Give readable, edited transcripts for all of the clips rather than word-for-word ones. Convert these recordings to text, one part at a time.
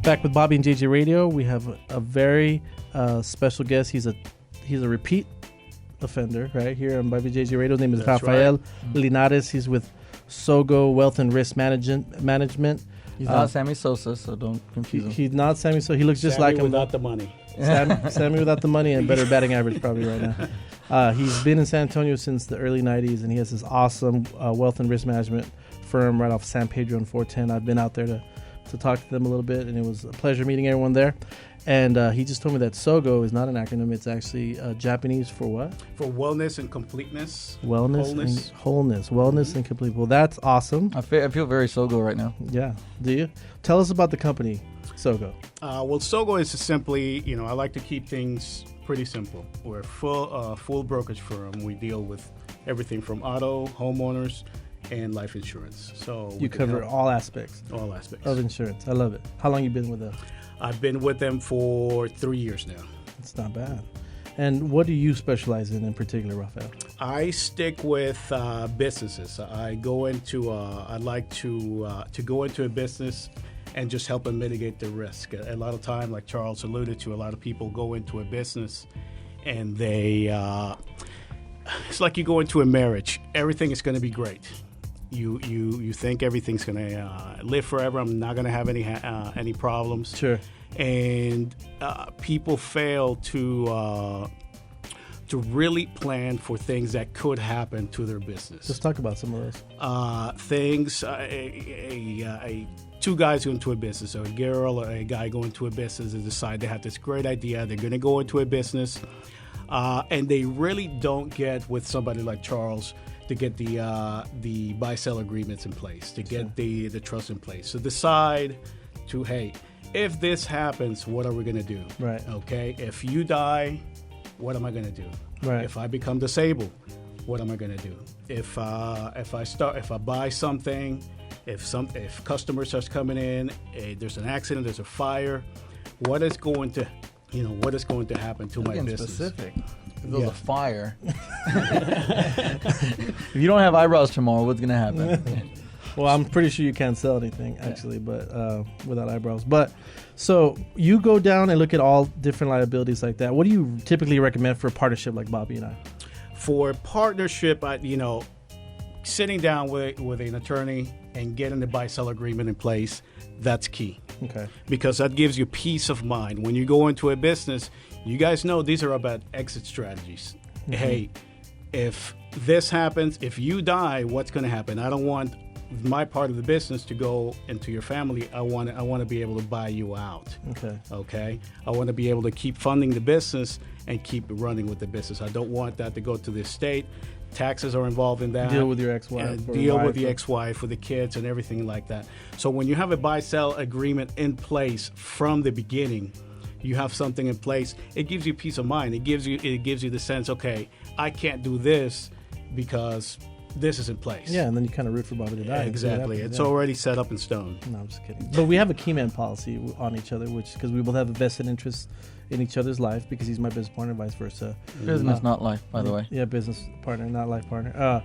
Back with Bobby and JJ Radio. We have a very special guest. He's a repeat offender right here on Bobby JJ Radio. His name is Rafael.Linares. He's with SOGO Wealth and Risk Management. He's not Sammy Sosa, so don't confuse him. He's not Sammy Sosa. He looks just like him without the money. Sammy without the money and better batting average probably right now. He's been in San Antonio since the early 90s, and he has this awesome wealth and risk management firm right off San Pedro and 410. I've been out there to talk to them a little bit, and it was a pleasure meeting everyone there. And he just told me that SOGO is not an acronym. It's actually Japanese for what? For wellness and completeness. Wellness. And complete. Well, that's awesome. I feel very SOGO right now. Yeah. Do you? Tell us about the company, SOGO. Well, SOGO is simply, I like to keep things pretty simple. We're a full brokerage firm. We deal with everything from auto, homeowners, and life insurance. So you cover all aspects. All aspects of insurance. I love it. How long you been with them? I've been with them for 3 years now. It's not bad. And what do you specialize in particular, Rafael? I stick with businesses. I go into. I like to go into a business and just help them mitigate the risk. A lot of time, like Charles alluded to, a lot of people go into a business and they. It's like you go into a marriage. Everything is going to be great. You think everything's going to live forever. I'm not going to have any problems. Sure. And people fail to really plan for things that could happen to their business. Let's talk about some of those things. Two guys go into a business, or a girl or a guy go into a business and decide they have this great idea. They're going to go into a business, and they really don't get with somebody like Charles to get the buy-sell agreements in place, to get the trust in place. So decide to, hey, if this happens, what are we going to do? Right. Okay. If you die, what am I going to do? Right. If I become disabled, what am I going to do? If I buy something, if customers starts coming in, there's an accident, there's a fire, what is going to happen to my business? Specific. If there's a fire. If you don't have eyebrows tomorrow, what's going to happen? Well, I'm pretty sure you can't sell anything, actually, but without eyebrows. But so you go down and look at all different liabilities like that. What do you typically recommend for a partnership like Bobby and I? For partnership, sitting down with an attorney and getting the buy-sell agreement in place, that's key. Okay. Because that gives you peace of mind. When you go into a business, you guys know these are about exit strategies. Mm-hmm. Hey, if this happens, if you die, what's going to happen? I don't want my part of the business to go into your family. I want to be able to buy you out. Okay. I want to be able to keep funding the business and keep running with the business. I don't want that to go to the estate. Taxes are involved in that. Deal with your ex-wife. Deal with the ex-wife, with the kids, and everything like that. So when you have a buy-sell agreement in place from the beginning, you have something in place. It gives you peace of mind. It gives you the sense, okay, I can't do this because this is in place. Yeah, and then you kind of root for Bobby to die. Exactly. It's already set up in stone. No, I'm just kidding. But we have a key man policy on each other, because we both have a vested interest in each other's life, because he's my business partner, vice versa. Business, not life, by the way. Yeah, business partner, not life partner.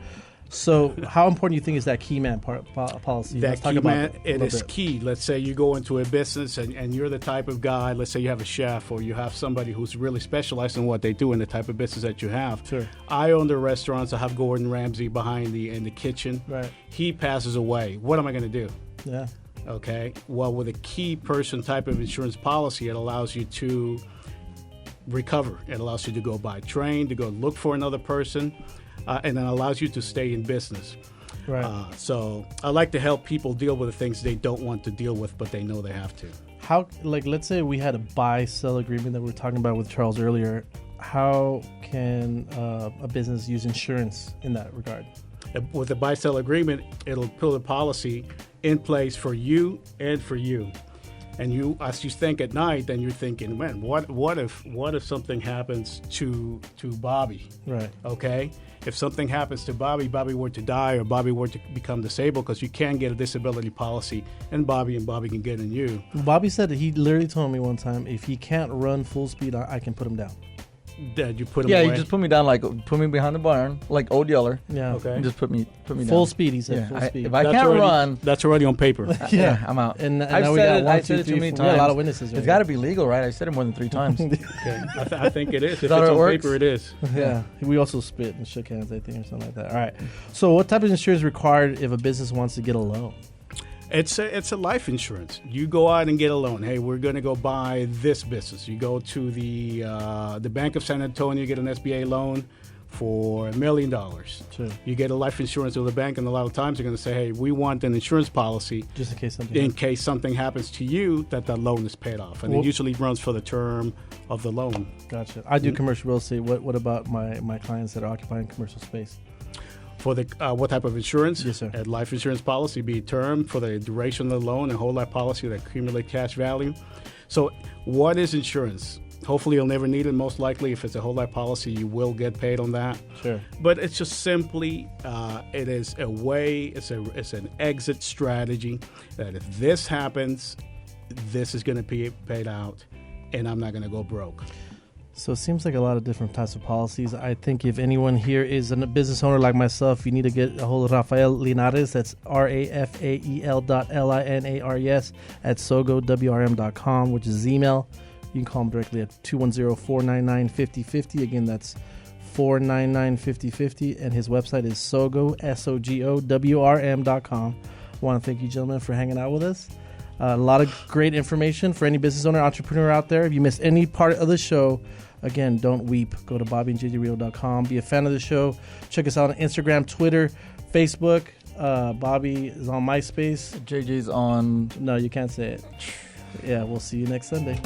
So how important do you think is that key man policy? That key man, it is key. Let's say you go into a business and you're the type of guy, let's say you have a chef or you have somebody who's really specialized in what they do and the type of business that you have. Sure. I own the restaurants. I have Gordon Ramsay behind in the kitchen. Right. He passes away. What am I going to do? Yeah. Okay. Well, with a key person type of insurance policy, it allows you to recover. It allows you to go buy train, to go look for another person. And then allows you to stay in business. Right. So I like to help people deal with the things they don't want to deal with, but they know they have to. How, let's say we had a buy-sell agreement that we were talking about with Charles earlier. How can a business use insurance in that regard? With a buy-sell agreement, it'll put a policy in place for you and for you. And you, as you think at night, then you're thinking, man, what if something happens to Bobby? Right. Okay. If something happens to Bobby were to die, or Bobby were to become disabled, because you can get a disability policy, and Bobby can get in you. Bobby said that he literally told me one time, if he can't run full speed, I can put him down. That you put them Yeah, away? you just put me down, like put me behind the barn, like Old Yeller. Yeah. Okay. And just put me down. Full speed, he said. Yeah, Full I- speed. if I That's can't already- run, That's already on paper. yeah, I'm out. and I've now we said got it- one, I've said two, it too three, many four. Yeah, a lot times. of witnesses. It's got to be legal, right? I said it more than 3 times. Okay. I think it is. If it's that how it on works? paper, it is. Yeah, we also spit and shook hands, I think, or something like that. All right. So, what type of insurance is required if a business wants to get a loan? It's a life insurance. You go out and get a loan. Hey, we're going to go buy this business. You go to the Bank of San Antonio, get an SBA loan for $1 million. Sure. You get a life insurance with the bank, and a lot of times they're going to say, hey, we want an insurance policy Just in case something. in happens. case something happens to you, that loan is paid off. And Well- it usually runs for the term of the loan. Gotcha. I do commercial real estate. What about my clients that are occupying commercial space? For the what type of insurance? Yes, sir. A life insurance policy, be term for the duration of the loan, and whole life policy that accumulate cash value. So what is insurance? Hopefully you'll never need it. Most likely, if it's a whole life policy, you will get paid on that. Sure. But it's just simply, it is a way, it's an exit strategy that if this happens, this is going to be paid out, and I'm not going to go broke. So it seems like a lot of different types of policies. I think if anyone here is a business owner like myself, you need to get a hold of Rafael Linares. That's RAFAEL.LINARES at SOGO which is his email. You can call him directly at 210-499-5050. Again, that's 499-5050. And his website is SOGO, SOGOWRM.com. I want to thank you, gentlemen, for hanging out with us. A lot of great information for any business owner, entrepreneur out there. If you missed any part of the show, again, don't weep. Go to bobbyandjjrio.com. Be a fan of the show. Check us out on Instagram, Twitter, Facebook. Bobby is on MySpace. JJ's on. No, you can't say it. Yeah, we'll see you next Sunday.